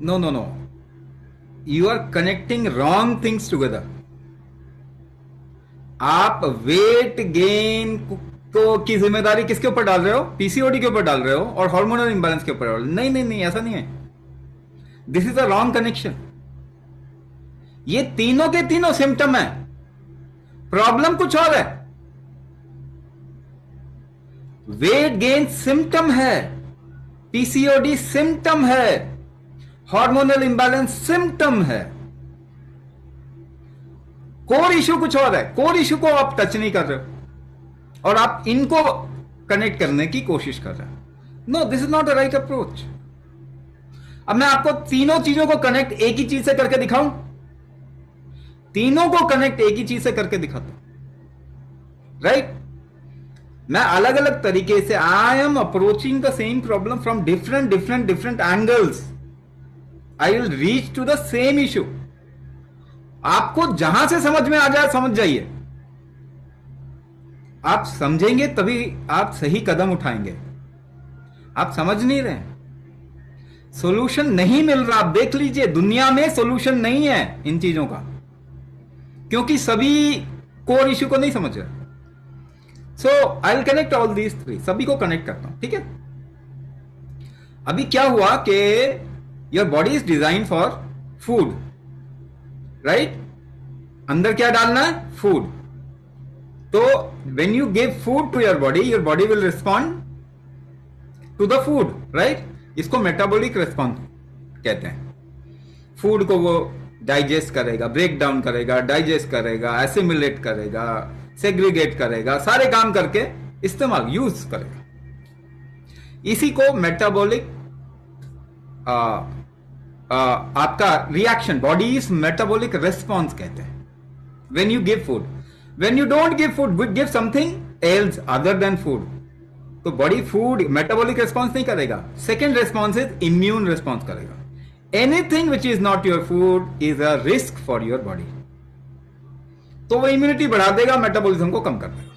No no no, you are connecting wrong things together. आप weight gain को की जिम्मेदारी किसके ऊपर डाल रहे हो? पीसीओडी के ऊपर डाल रहे हो और हार्मोनल इंबैलेंस के ऊपर डाल रहे हो। नहीं नहीं नहीं, ऐसा नहीं है। This is a wrong connection. ये तीनों के तीनों सिम्टम है, प्रॉब्लम कुछ और है। वेट गेन सिम्टम है, पीसीओडी सिम्टम है, हार्मोनल इंबैलेंस सिम्टम है। कोर इशू कुछ और है। कोर इशू को आप टच नहीं कर रहे हो और आप इनको कनेक्ट करने की कोशिश कर रहे हो। No, this is not a right approach. अब मैं आपको तीनों चीजों को कनेक्ट एक ही चीज से करके दिखाऊं? तीनों को कनेक्ट एक ही चीज से करके दिखाता हूं, राइट? मैं अलग अलग तरीके से, I am approaching the same problem from different different different angles. I will reach to the same issue. आपको जहां से समझ में आ जाए समझ जाइए। आप समझेंगे तभी आप सही कदम उठाएंगे। आप समझ नहीं रहे, सॉल्यूशन नहीं मिल रहा। आप देख लीजिए, दुनिया में सॉल्यूशन नहीं है इन चीजों का, क्योंकि सभी कोर इशू को नहीं समझ रहे। So I will connect all these three, सभी को कनेक्ट करता हूं, ठीक है? अभी क्या हुआ कि your body is design for food, right? अंदर क्या डालना है? फूड। तो when you give food to your body will respond to the food, right? इसको मेटाबॉलिक रिस्पॉन्स कहते हैं। फूड को वो डाइजेस्ट करेगा, ब्रेक डाउन करेगा, डाइजेस्ट करेगा, एसिमिलेट करेगा, सेग्रीगेट करेगा, सारे काम करके इस्तेमाल यूज करेगा। इसी को मेटाबॉलिक आपका रिएक्शन, बॉडीज मेटाबॉलिक रिस्पॉन्स कहते हैं। When you give food, when you don't give food, give something else other than food, तो बॉडी फूड मेटाबॉलिक रिस्पॉन्स नहीं करेगा। Second response is immune response करेगा। Anything which is not your food is a risk for your body. तो वो immunity बढ़ा देगा, metabolism को कम कर देगा।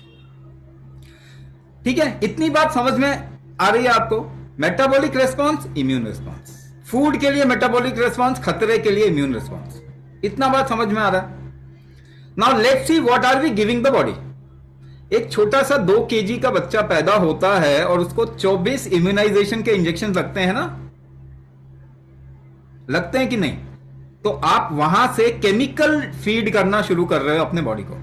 ठीक है, इतनी बात समझ में आ रही है आपको? Metabolic response, immune response. Food के लिए मेटाबॉलिक रिस्पॉन्स, खतरे के लिए इम्यून रिस्पॉन्स। इतना बात समझ में आ रहा है? Now let's see what are we giving the body. एक छोटा सा 2 kg का बच्चा पैदा होता है और उसको 24 इम्यूनाइजेशन के इंजेक्शन लगते हैं ना? लगते हैं कि नहीं? तो आप वहां से केमिकल फीड करना शुरू कर रहे हो अपने बॉडी को,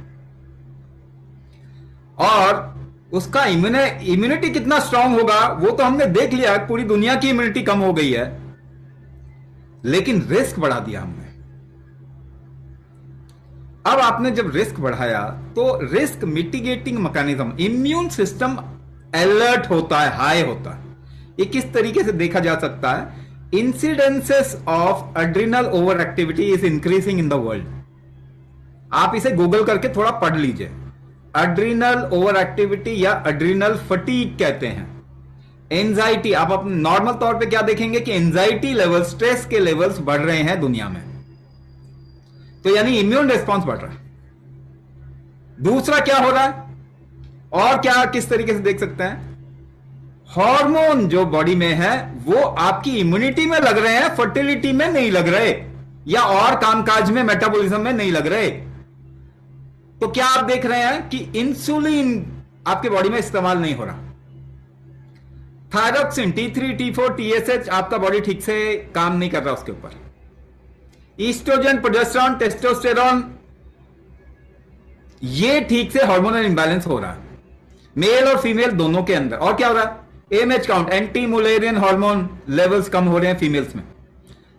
और उसका इम्यूनिटी कितना स्ट्रांग होगा वो तो हमने देख लिया। पूरी दुनिया की इम्यूनिटी कम हो गई है, लेकिन रिस्क बढ़ा दिया हमने। अब आपने जब रिस्क बढ़ाया तो risk mitigating mechanism, immune system alert होता है, हाई होता है। ये किस तरीके से देखा जा सकता है? Incidences of adrenal over activity is increasing in the world. आप इसे गूगल करके थोड़ा पढ़ लीजिए। एड्रिनल ओवर एक्टिविटी या एड्रिनल फटीग कहते हैं। एंजाइटी, आप अपने नॉर्मल तौर पे क्या देखेंगे कि एंजाइटी लेवल, स्ट्रेस के लेवल्स बढ़ रहे हैं दुनिया में, तो यानी इम्यून रिस्पॉन्स बढ़ रहा है। दूसरा क्या हो रहा है और क्या किस तरीके से देख सकते हैं? हार्मोन जो बॉडी में है वो आपकी इम्यूनिटी में लग रहे हैं, फर्टिलिटी में नहीं लग रहे, या और कामकाज में, मेटाबॉलिज्म में नहीं लग रहे। तो क्या आप देख रहे हैं कि इंसुलिन आपके बॉडी में इस्तेमाल नहीं हो रहा। थायरॉक्सिन, T3, T4, TSH आपका बॉडी ठीक से काम नहीं कर रहा उसके ऊपर। ईस्ट्रोजन, प्रोजेस्टेरॉन, टेस्टोस्टेरॉन, ये ठीक से हार्मोनल इंबैलेंस हो रहा है मेल और फीमेल दोनों के अंदर। और क्या हो रहा है? MH count, anti Mullerian hormone levels कम हो रहे हैं फीमेल्स में।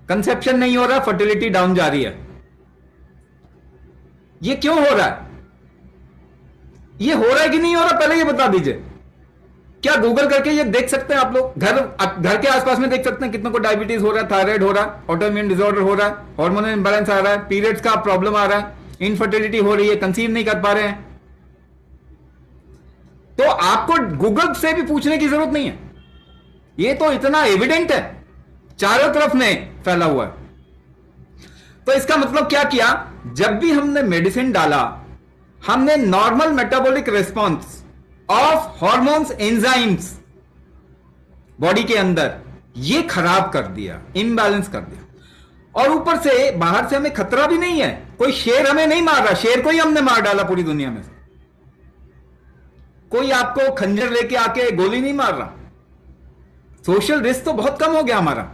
कंसेप्शन नहीं हो रहा, फर्टिलिटी डाउन जा रही है। ये क्यों हो रहा है? ये हो रहा है कि नहीं हो रहा, पहले ये बता दीजिए। क्या गूगल करके ये देख सकते हैं आप लोग? घर के आसपास में देख सकते हैं कितनों को डायबिटीज हो रहा है, थायराइड हो रहा है, ऑटोइम्यून डिसऑर्डर हो रहा है, हार्मोनल इंबैलेंस आ रहा है, पीरियड्स का प्रॉब्लम आ रहा है, इनफर्टिलिटी हो रही है, कंसीव नहीं कर पा रहे हैं। तो आपको गूगल से भी पूछने की जरूरत नहीं है, ये तो इतना एविडेंट है, चारों तरफ में फैला हुआ है। तो इसका मतलब क्या किया? जब भी हमने मेडिसिन डाला, हमने normal metabolic response of hormones, enzymes body के अंदर ये खराब कर दिया, इम्बैलेंस कर दिया। और ऊपर से बाहर से हमें खतरा भी नहीं है, कोई शेर हमें नहीं मार रहा, शेर को ही हमने मार डाला पूरी दुनिया में से। कोई आपको खंजर लेके आके गोली नहीं मार रहा। सोशल रिस्क तो बहुत कम हो गया हमारा,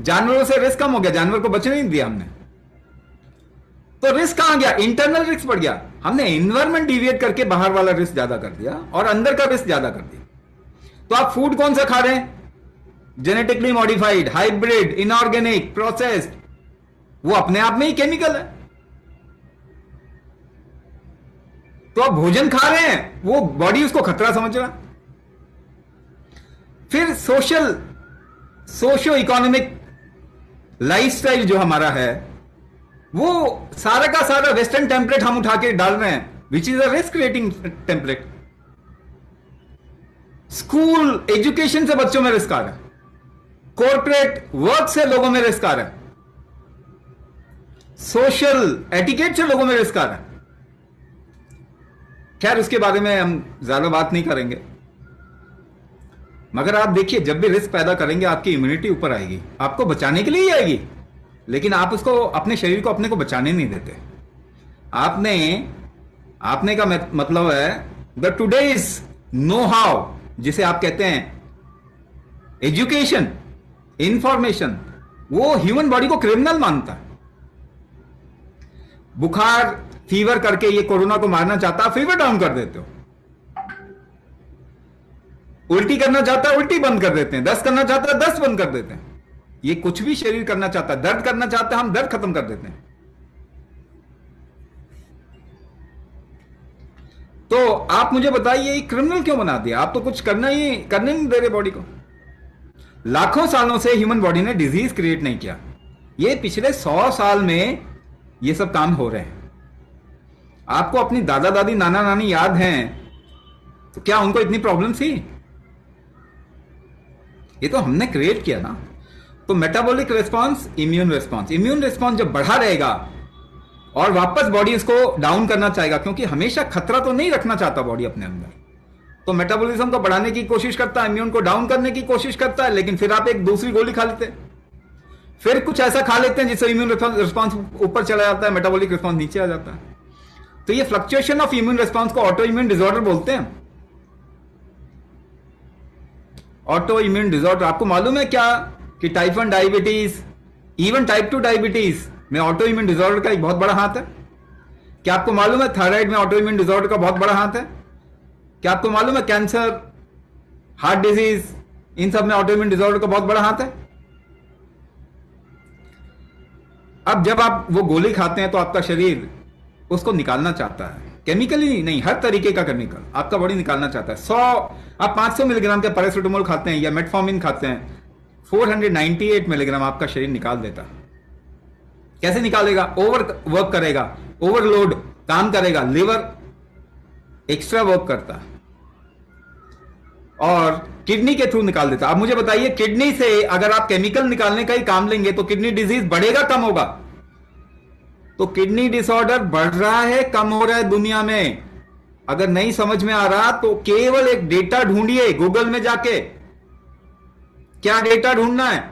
जानवरों से रिस्क कम हो गया, जानवर को बचने नहीं दिया हमने। तो रिस्क कहां गया? इंटरनल रिस्क बढ़ गया। हमने एनवायरमेंट डिविएट करके बाहर वाला रिस्क ज्यादा कर दिया और अंदर का रिस्क ज्यादा कर दिया। तो आप फूड कौन सा खा रहे हैं? Genetically modified, hybrid, inorganic, processed, वो अपने आप में ही केमिकल है। तो आप भोजन खा रहे हैं, वो बॉडी उसको खतरा समझ रहा। फिर सोशो इकोनॉमिक लाइफस्टाइल जो हमारा है, वो सारा का सारा वेस्टर्न टेम्पलेट हम उठा के डाल रहे हैं, which is a risk creating template. School education से बच्चों में रिस्क आ रहा है, कॉर्पोरेट वर्क से लोगों में रिस्क आ रहा है, सोशल एटिकेट से लोगों में रिस्क आ रहा है। खैर, उसके बारे में हम ज्यादा बात नहीं करेंगे, मगर आप देखिए, जब भी रिस्क पैदा करेंगे आपकी इम्यूनिटी ऊपर आएगी, आपको बचाने के लिए ही आएगी, लेकिन आप उसको, अपने शरीर को अपने को बचाने नहीं देते। आपने का मतलब है द टुडेज नो हाउ, जिसे आप कहते हैं एजुकेशन, इंफॉर्मेशन, वो ह्यूमन बॉडी को क्रिमिनल मानता है। बुखार, फीवर करके ये कोरोना को मारना चाहता है, फीवर डाउन कर देते हो। उल्टी करना चाहता है, उल्टी बंद कर देते हैं। दस्त करना चाहता है, दस्त बंद कर देते हैं। ये कुछ भी शरीर करना चाहता है, दर्द करना चाहता है, हम दर्द खत्म कर देते हैं। तो आप मुझे बताइए, क्रिमिनल क्यों बना दिया? आप तो कुछ करने नहीं दे रहे बॉडी को। लाखों सालों से ह्यूमन बॉडी ने डिजीज क्रिएट नहीं किया, ये पिछले 100 साल में ये सब काम हो रहे हैं। आपको अपनी दादा दादी, नाना नानी याद हैं, तो क्या उनको इतनी प्रॉब्लम थी? ये तो हमने क्रिएट किया ना। तो मेटाबॉलिक रिस्पांस, इम्यून रिस्पांस जब बढ़ा रहेगा और वापस बॉडी इसको डाउन करना चाहेगा, क्योंकि हमेशा खतरा तो नहीं रखना चाहता बॉडी अपने अंदर, तो मेटाबॉलिज्म को बढ़ाने की कोशिश करता है, इम्यून को डाउन करने की कोशिश करता है, लेकिन फिर आप एक दूसरी गोली खा लेते हैं, फिर कुछ ऐसा खा लेते हैं जिससे इम्यून रिस्पांस ऊपर चला जाता है, मेटाबॉलिक रिस्पांस नीचे आ जाता है। तो ये फ्लक्चुएशन ऑफ इम्यून रिस्पांस को ऑटो इम्यून डिसऑर्डर बोलते हैं। ऑटो इम्यून डिसऑर्डर, आपको मालूम है क्या कि type 1 diabetes, even type 2 diabetes में ऑटो इम्यून डिसऑर्डर का एक बहुत बड़ा हाथ है? क्या आपको मालूम है थायराइड में ऑटो इम्यून डिसऑर्डर का बहुत बड़ा हाथ है? क्या आपको मालूम है कैंसर, हार्ट डिजीज, इन सब में ऑटो इम्यून डिसऑर्डर का बहुत बड़ा हाथ है? अब जब आप वो गोली खाते हैं तो आपका शरीर उसको निकालना चाहता है, केमिकली नहीं, हर तरीके का केमिकल आपका बॉडी निकालना चाहता है। आप 500 मिलीग्राम के पैरासिटामोल खाते हैं या मेटफॉर्मिन खाते हैं, 498 मिलीग्राम आपका शरीर निकाल देता है। कैसे निकालेगा? ओवर वर्क करेगा, ओवरलोड काम करेगा, लिवर एक्स्ट्रा वर्क करता है और किडनी के थ्रू निकाल देता है। अब मुझे बताइए, किडनी से अगर आप केमिकल निकालने का ही काम लेंगे तो किडनी डिजीज बढ़ेगा कम होगा? तो किडनी डिसऑर्डर बढ़ रहा है, कम हो रहा है दुनिया में। अगर नहीं समझ में आ रहा तो केवल एक डेटा ढूंढिए गूगल में जाके। क्या डेटा ढूंढना है?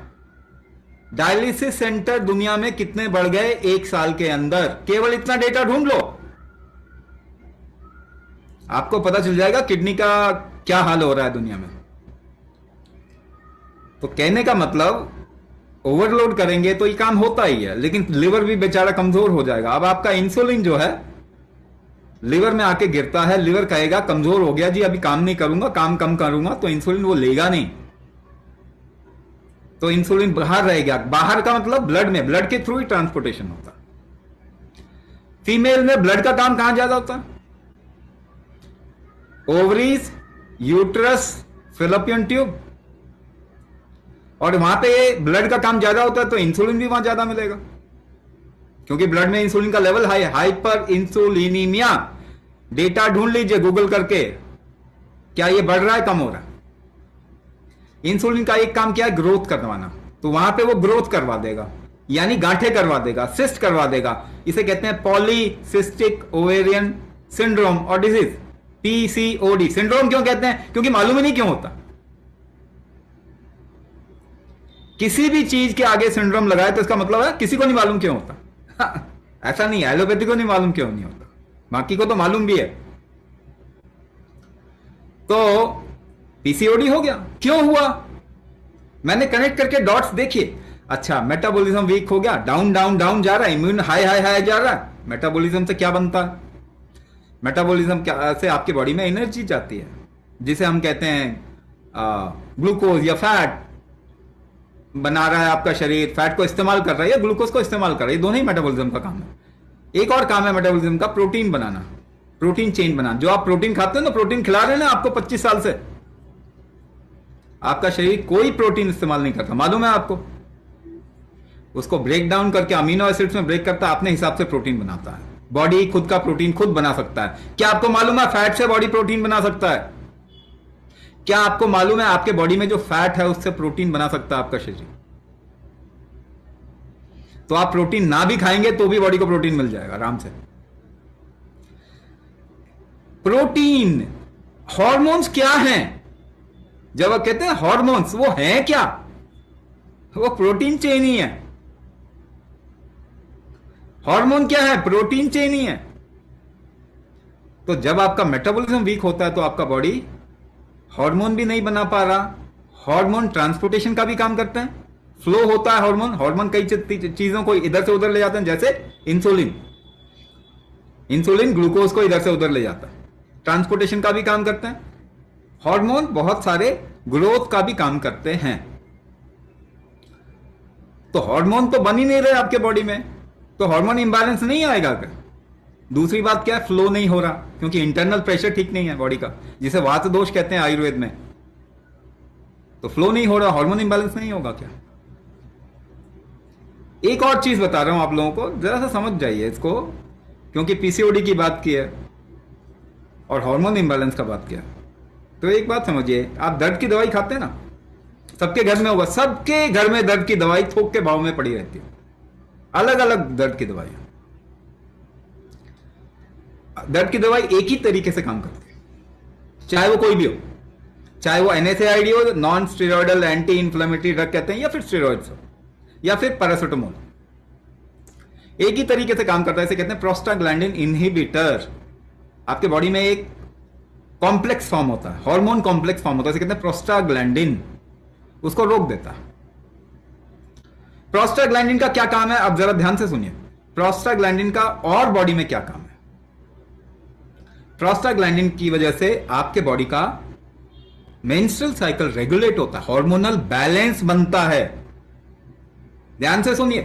डायलिसिस सेंटर दुनिया में कितने बढ़ गए 1 साल के अंदर, केवल इतना डेटा ढूंढ लो, आपको पता चल जाएगा किडनी का क्या हाल हो रहा है दुनिया में। तो कहने का मतलब, ओवरलोड करेंगे तो ये काम होता ही है, लेकिन लिवर भी बेचारा कमजोर हो जाएगा। अब आपका इंसुलिन जो है लिवर में आके गिरता है, लिवर कहेगा कमजोर हो गया जी, अभी काम नहीं करूंगा, काम कम करूंगा, तो इंसुलिन वो लेगा नहीं, तो इंसुलिन बाहर रहेगा। बाहर का मतलब ब्लड में, ब्लड के थ्रू ही ट्रांसपोर्टेशन होता है। फीमेल में ब्लड का काम कहां ज्यादा होता है? ओवरीज, यूट्रस, फिलोपियन ट्यूब, और वहां पे ब्लड का काम ज्यादा होता है तो इंसुलिन भी वहां ज्यादा मिलेगा, क्योंकि ब्लड में इंसुलिन का लेवल हाई है। हाइपर इंसुलिनीमिया, डेटा ढूंढ लीजिए गूगल करके, क्या ये बढ़ रहा है, कम हो रहा है? इंसुलिन का एक काम क्या है? ग्रोथ करवाना, तो वहां पे वो ग्रोथ करवा देगा, यानी गांठे करवा देगा, सिस्ट करवा देगा। इसे कहते हैं पॉलीसिस्टिक ओवेरियन सिंड्रोम और डिजीज, पीसीओडी। सिंड्रोम क्यों कहते हैं? क्योंकि मालूम ही नहीं क्यों होता। किसी भी चीज के आगे सिंड्रोम लगाए तो इसका मतलब है किसी को नहीं मालूम क्यों होता। ऐसा नहीं है, एलोपैथी को नहीं मालूम क्यों नहीं होता, बाकी को तो मालूम भी है। तो पीसीओडी हो गया, क्यों हुआ? मैंने कनेक्ट करके डॉट्स देखिए। अच्छा, मेटाबॉलिज्म वीक हो गया, डाउन डाउन डाउन जा रहा है, इम्यून हाई हाई हाई जा रहा है। मेटाबॉलिज्म से क्या बनता है? मेटाबॉलिज्म से आपकी बॉडी में एनर्जी जाती है, जिसे हम कहते हैं ग्लूकोज या फैट बना रहा है आपका शरीर, फैट को इस्तेमाल कर रहा है या ग्लूकोज को इस्तेमाल कर रहा है, ये दोनों ही मेटाबॉलिज्म का काम है। एक और काम है मेटाबॉलिज्म का, प्रोटीन बनाना, प्रोटीन चेन बनाना। जो आप प्रोटीन खाते हो ना, प्रोटीन खिला रहे हैं ना आपको 25 साल से, आपका शरीर कोई प्रोटीन इस्तेमाल नहीं करता, मालूम है आपको? उसको ब्रेक डाउन करके अमीनो एसिड्स में ब्रेक करता है, अपने हिसाब से प्रोटीन बनाता है। बॉडी खुद का प्रोटीन खुद बना सकता है। क्या आपको मालूम है फैट से बॉडी प्रोटीन बना सकता है? क्या आपको मालूम है आपके बॉडी में जो फैट है उससे प्रोटीन बना सकता है आपका शरीर? तो आप प्रोटीन ना भी खाएंगे तो भी बॉडी को प्रोटीन मिल जाएगा आराम से। प्रोटीन, हॉर्मोन्स क्या हैं? जब आप कहते हैं हॉर्मोन्स, वो हैं क्या? वो प्रोटीन चेन ही है। हार्मोन क्या है? प्रोटीन चेन ही है। तो जब आपका मेटाबॉलिज्म वीक होता है तो आपका बॉडी हार्मोन भी नहीं बना पा रहा। हार्मोन ट्रांसपोर्टेशन का भी काम करते हैं, फ्लो होता है हार्मोन। हार्मोन कई चीजों को इधर से उधर ले जाते हैं, जैसे इंसुलिन। इंसुलिन ग्लूकोज को इधर से उधर ले जाता है, ट्रांसपोर्टेशन का भी काम करते हैं। हार्मोन बहुत सारे ग्रोथ का भी काम करते हैं। तो हार्मोन तो बन ही नहीं रहे आपके बॉडी में, तो हार्मोन इंबैलेंस नहीं आएगा क्या? दूसरी बात क्या है? फ्लो नहीं हो रहा, क्योंकि इंटरनल प्रेशर ठीक नहीं है बॉडी का, जिसे वात दोष कहते हैं आयुर्वेद में। तो फ्लो नहीं हो रहा, हार्मोन इंबैलेंस नहीं होगा क्या? एक और चीज बता रहा हूं आप लोगों को, जरा सा समझ जाइए इसको, क्योंकि पीसीओडी की बात की है और हार्मोन इंबैलेंस का बात किया। तो एक बात समझिए, आप दर्द की दवाई खाते हैं ना, सबके घर में होगा, सबके घर में दर्द की दवाई थोक के भाव में पड़ी रहती है, अलग अलग दर्द की दवाई। दर्द की दवाई एक ही तरीके से काम करती है, चाहे वो कोई भी हो, चाहे वो एनएसएआईडी हो, non steroidal anti inflammatory drug कहते हैं, या फिर स्टेरॉइड्स हो, या फिर पैरासिटामोल, एक ही तरीके से काम करता है। इसे कहते हैं प्रोस्टाग्लैंडिन इनहिबिटर। आपके बॉडी में एक कॉम्प्लेक्स फॉर्म होता है, हार्मोन कॉम्प्लेक्स फॉर्म होता है, इसे कहते हैं प्रोस्टाग्लैंडिन, उसको रोक देता है। प्रोस्टाग्लैंडिन का क्या काम है, अब जरा ध्यान से सुनिए। प्रोस्टाग्लैंडिन का और बॉडी में क्या काम है? प्रोस्टाग्लैंडिन की वजह से आपके बॉडी का मेंस्ट्रुअल साइकिल रेगुलेट होता है, हार्मोनल बैलेंस बनता है। ध्यान से सुनिए।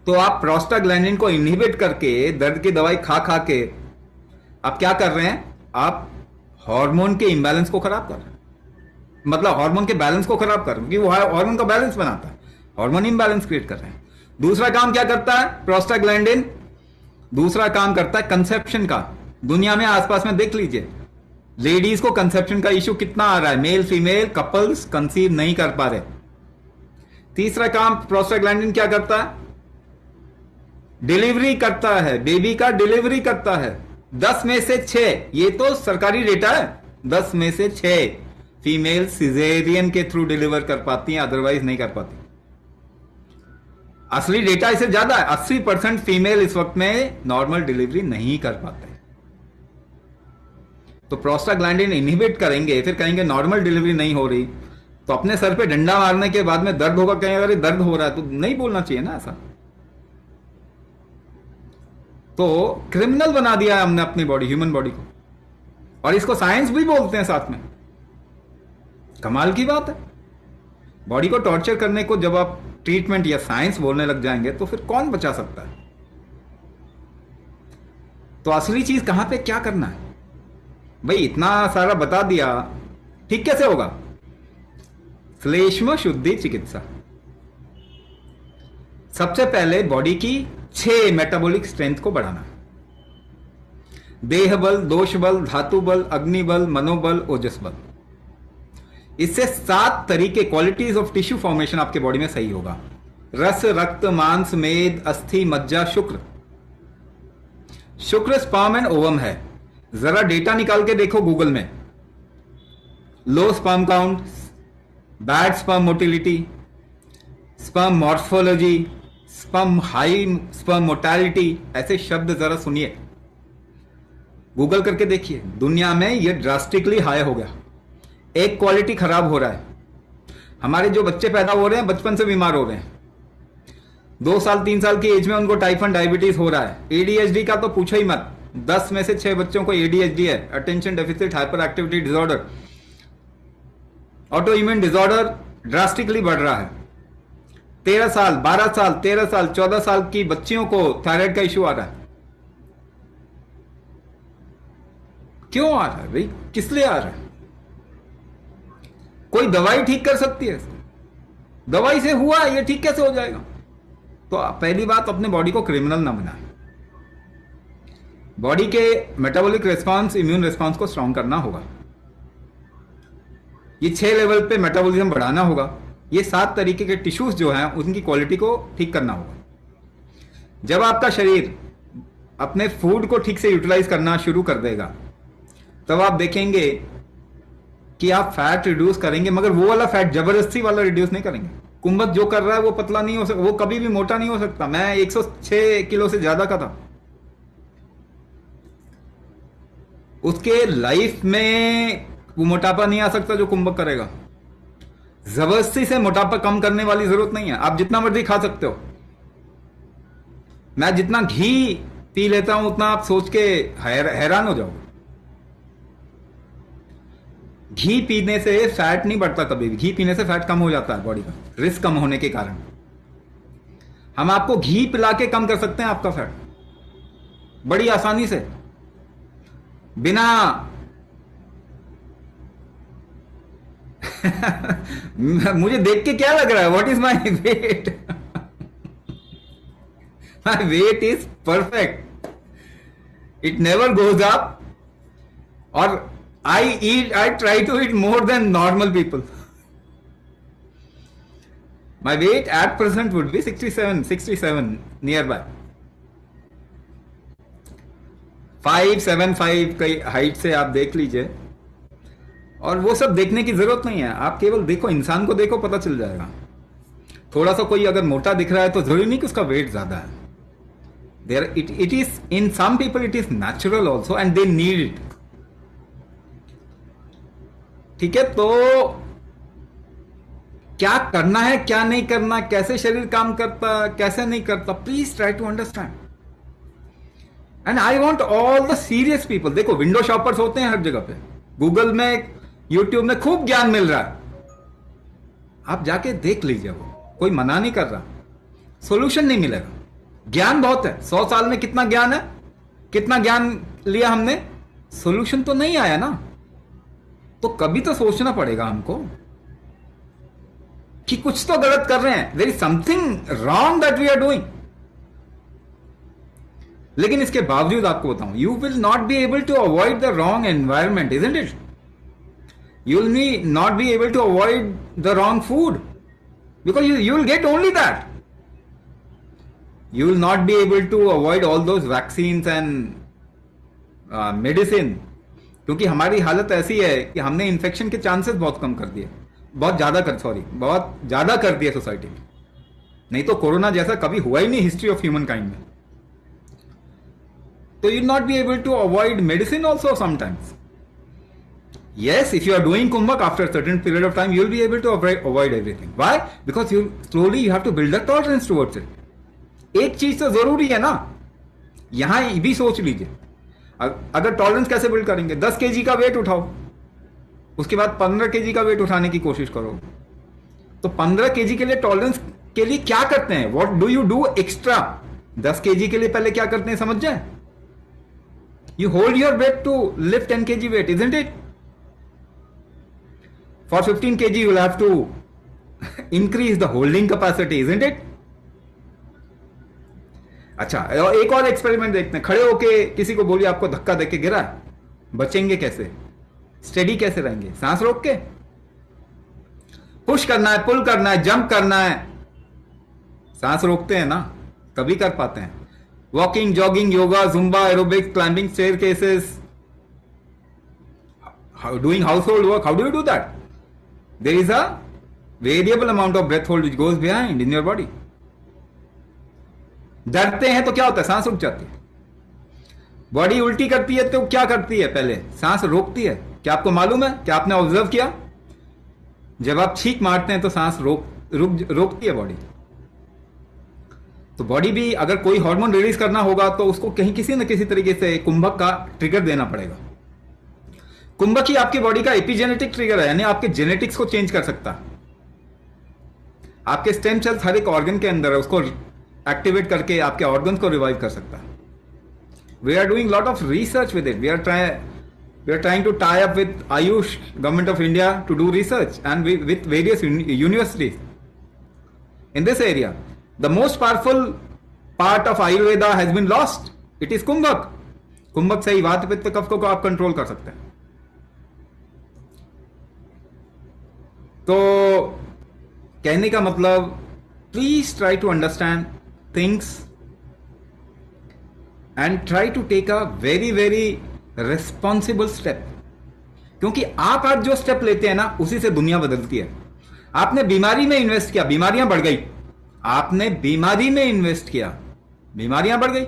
तो आप प्रोस्टाग्लैंडिन को इनहिबिट करके दर्द की दवाई खा खा के आप क्या कर रहे हैं? आप हार्मोन के इंबैलेंस को खराब कर रहे हैं, मतलब हार्मोन के बैलेंस को खराब कर रहे हैं, क्योंकि वो हार्मोन का बैलेंस बनाता है, हार्मोन इंबैलेंस क्रिएट कर रहे हैं। दूसरा काम क्या करता है प्रोस्टाग्लैंडिन? दूसरा काम करता है कंसेप्शन का। दुनिया में आसपास में देख लीजिए, लेडीज को कंसेप्शन का इश्यू कितना आ रहा है, मेल फीमेल कपल्स कंसीव नहीं कर पा रहे। तीसरा काम प्रोस्टाग्लैंडिन क्या करता है? डिलीवरी करता है, बेबी का डिलीवरी करता है। 10 में से 6, ये तो सरकारी डेटा है, 10 में से 6 फीमेल सिजेरियन के थ्रू डिलीवर कर पाती हैं, अदरवाइज नहीं कर पाती। असली डेटा इससे ज्यादा है, 80% फीमेल इस वक्त में नॉर्मल डिलीवरी नहीं कर पाते। तो प्रोस्टाग्लैंडिन इनहिबिट करेंगे, फिर कहेंगे नॉर्मल डिलीवरी नहीं हो रही, तो अपने सर पे डंडा मारने के बाद में दर्द होगा, कहेंगे अरे दर्द हो रहा है, तो नहीं बोलना चाहिए ना ऐसा। तो क्रिमिनल बना दिया है हमने अपनी बॉडी, ह्यूमन बॉडी को, और इसको साइंस भी बोलते हैं साथ में। कमाल की बात है। बॉडी को टॉर्चर करने को जब आप ट्रीटमेंट या साइंस बोलने लग जाएंगे तो फिर कौन बचा सकता है? तो असली चीज कहां पे क्या करना है भाई? इतना सारा बता दिया, ठीक कैसे होगा? श्लेष्म शुद्धि चिकित्सा। सबसे पहले बॉडी की 6 मेटाबॉलिक स्ट्रेंथ को बढ़ाना। देह बल, दोष बल, धातु बल, अग्नि बल, मनोबल, ओजस बल। इससे 7 तरीके क्वालिटीज ऑफ टिश्यू फॉर्मेशन आपके बॉडी में सही होगा। रस, रक्त, मांस, मेद, अस्थि, मज्जा, शुक्र। शुक्र स्पर्म एंड ओवम है। जरा डेटा निकाल के देखो गूगल में। Low sperm count, bad sperm motility, sperm morphology, sperm high, sperm mortality, ऐसे शब्द जरा सुनिए, गूगल करके देखिए। दुनिया में ये ड्रास्टिकली हाई हो गया। एक क्वालिटी खराब हो रहा है। हमारे जो बच्चे पैदा हो रहे हैं बचपन से बीमार हो रहे हैं। 2 साल 3 साल की एज में उनको टाइप 1 डायबिटीज हो रहा है। एडीएचडी का तो पूछो ही मत, 10 में से 6 बच्चों को एडीएचडी है, attention deficit hyper activity disorder. Auto immune disorder drastically बढ़ रहा है। 13 साल 12 साल 13 साल 14 साल की बच्चियों को थायराइड का इश्यू आ रहा है। क्यों आ रहा है भाई, किस लिए आ रहा है? कोई दवाई ठीक कर सकती है? दवाई से हुआ, ये ठीक कैसे हो जाएगा? तो पहली बात, अपने बॉडी को क्रिमिनल ना बनाए। बॉडी के मेटाबॉलिक रिस्पांस, इम्यून रिस्पांस को स्ट्रांग करना होगा। ये 6 लेवल पे मेटाबॉलिज्म बढ़ाना होगा। ये 7 तरीके के टिश्यूज जो हैं उनकी क्वालिटी को ठीक करना होगा। जब आपका शरीर अपने फूड को ठीक से यूटिलाइज करना शुरू कर देगा, तब आप देखेंगे कि आप फैट रिड्यूस करेंगे, मगर वो वाला फैट जबरदस्ती वाला रिड्यूस नहीं करेंगे। कुंभक जो कर रहा है वो पतला नहीं हो सकता, वो कभी भी मोटा नहीं हो सकता। मैं 106 किलो से ज्यादा का था, उसके लाइफ में वो मोटापा नहीं आ सकता जो कुंभक करेगा। जबरदस्ती से मोटापा कम करने वाली जरूरत नहीं है। आप जितना मर्जी खा सकते हो। मैं जितना घी पी लेता हूं उतना आप सोच के हैरान हो जाओगे। घी पीने से फैट नहीं बढ़ता कभी भी। घी पीने से फैट कम हो जाता है बॉडी का, रिस्क कम होने के कारण। हम आपको घी पिला के कम कर सकते हैं आपका फैट बड़ी आसानी से, बिना मुझे देख के क्या लग रहा है? What is my weight? My weight is perfect, it never goes up, और I try to eat more than normal people. My weight at present would be 67 nearby. 5'7" की हाइट से आप देख लीजिए। और वो सब देखने की जरूरत नहीं है, आप केवल देखो, इंसान को देखो, पता चल जाएगा। थोड़ा सा कोई अगर मोटा दिख रहा है तो जरूरी नहीं कि उसका वेट ज्यादा है। It is in some people it is natural also and they need it. ठीक है, तो क्या करना है, क्या नहीं करना, कैसे शरीर काम करता, कैसे नहीं करता, please try to understand. And I want all the serious people. देखो, विंडो शॉपर्स होते हैं हर जगह पे, गूगल में, यूट्यूब में खूब ज्ञान मिल रहा है, आप जाके देख लीजिए। वो कोई मना नहीं कर रहा, सोल्यूशन नहीं मिलेगा। ज्ञान बहुत है, 100 साल में कितना ज्ञान है, कितना ज्ञान लिया हमने, सोल्यूशन तो नहीं आया ना। तो कभी तो सोचना पड़ेगा हमको कि कुछ तो गलत कर रहे हैं, there is something wrong that we are doing. लेकिन इसके बावजूद आपको बताऊं, you will not be able to avoid the wrong environment, isn't it? You will not be able to avoid the wrong food because you will get only that. You will not be able to avoid all those vaccines and medicine, क्योंकि हमारी हालत ऐसी है कि हमने infection के chances बहुत कम कर दिए, बहुत ज्यादा कर दिया सोसाइटी में। नहीं तो कोरोना जैसा कभी हुआ ही नहीं हिस्ट्री ऑफ ह्यूमन काइंड में। तो you not be able to avoid medicine also sometimes. Yes, if you are doing kumbhak after a certain period of time, you will be able to avoid everything. Why? Because slowly you have to build a tolerance towards it. एक चीज तो जरूरी है ना, यहां भी सोच लीजिए। अगर टॉलरेंस कैसे बिल्ड करेंगे? 10 kg का वेट उठाओ, उसके बाद 15 kg का वेट उठाने की कोशिश करो। तो 15 kg के लिए टॉलरेंस के लिए क्या करते हैं? What do you do extra? 10 kg के लिए पहले क्या करते हैं समझ जाए? You hold your weight to lift 10 kg weight, isn't it? For 15 kg you will have to increase the holding capacity, isn't it? अच्छा, एक और एक्सपेरिमेंट देखते हैं। खड़े होके किसी को बोलिए आपको धक्का देके गिरा है, बचेंगे कैसे? स्टेडी कैसे रहेंगे? सांस रोक के? पुश करना है, पुल करना है, जंप करना है, सांस रोकते हैं ना, तभी कर पाते हैं। Walking, jogging, yoga, Zumba, aerobics, climbing staircases, doing household work, how do you do that? There is a variable amount of breath hold which goes behind in your body. डरते हैं तो क्या होता है, सांस रुक जाती है। बॉडी उल्टी करती है तो क्या करती है, पहले सांस रोकती है। क्या आपको मालूम है, क्या आपने ऑब्जर्व किया, जब आप छींक मारते हैं तो सांस रोकती है बॉडी। तो बॉडी भी अगर कोई हार्मोन रिलीज करना होगा तो उसको कहीं किसी न किसी तरीके से कुंभक का ट्रिगर देना पड़ेगा। कुंभक ही आपकी बॉडी का एपिजेनेटिक ट्रिगर है, यानी आपके जेनेटिक्स को चेंज कर सकता है। आपके स्टेम सेल्स हर एक ऑर्गन के अंदर है, उसको एक्टिवेट करके आपके ऑर्गन को रिवाइव कर सकता है। We are doing lot of research with it. We are trying to tie up with AYUSH government of India to do research and with various universities in this area. The most powerful part of Ayurveda has been lost. It is कुंभक। कुंभक से ही वात पित्त कफ को आप control कर सकते हैं। तो कहने का मतलब, please try to understand things and try to take a very very responsible step. क्योंकि आप आज जो स्टेप लेते हैं ना, उसी से दुनिया बदलती है। आपने बीमारी में इन्वेस्ट किया, बीमारियां बढ़ गई। आपने बीमारी में इन्वेस्ट किया, बीमारियां बढ़ गई।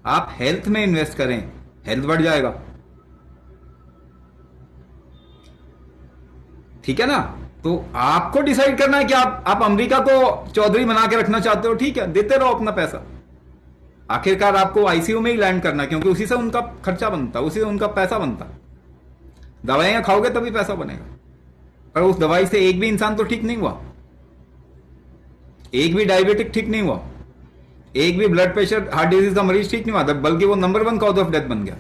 आप हेल्थ में इन्वेस्ट करें, हेल्थ बढ़ जाएगा। ठीक है ना। तो आपको डिसाइड करना है कि आप अमेरिका को चौधरी बना के रखना चाहते हो, ठीक है, देते रहो अपना पैसा। आखिरकार आपको आईसीयू में ही लैंड करना है, क्योंकि उसी से उनका खर्चा बनता, उसी से उनका पैसा बनता। दवाइयां खाओगे तभी पैसा बनेगा, पर उस दवाई से एक भी इंसान तो ठीक नहीं हुआ, एक भी डायबिटिक ठीक नहीं हुआ, एक भी ब्लड प्रेशर हार्ट डिजीज का मरीज ठीक नहीं हुआ, बल्कि वो नंबर 1 कॉज ऑफ डेथ बन गया।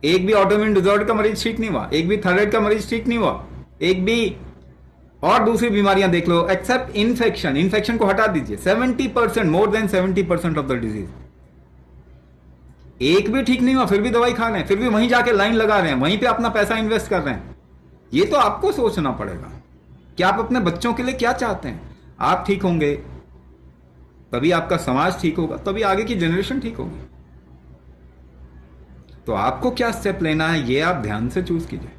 एक भी ऑटोइम्यून डिसऑर्डर का मरीज ठीक नहीं हुआ, एक भी थायराइड का मरीज ठीक नहीं हुआ, एक भी और दूसरी बीमारियां देख लो, एक्सेप्ट इन्फेक्शन। इन्फेक्शन को हटा दीजिए, 70%, more than 70% of the disease, एक भी ठीक नहीं हुआ, फिर भी दवाई खा रहे हैं, फिर भी वहीं जाके लाइन लगा रहे हैं, वहीं पे अपना पैसा इन्वेस्ट कर रहे हैं। ये तो आपको सोचना पड़ेगा कि आप अपने बच्चों के लिए क्या चाहते हैं। आप ठीक होंगे तभी आपका समाज ठीक होगा, तभी आगे की जनरेशन ठीक होगी। तो आपको क्या स्टेप लेना है, ये आप ध्यान से चूज कीजिए।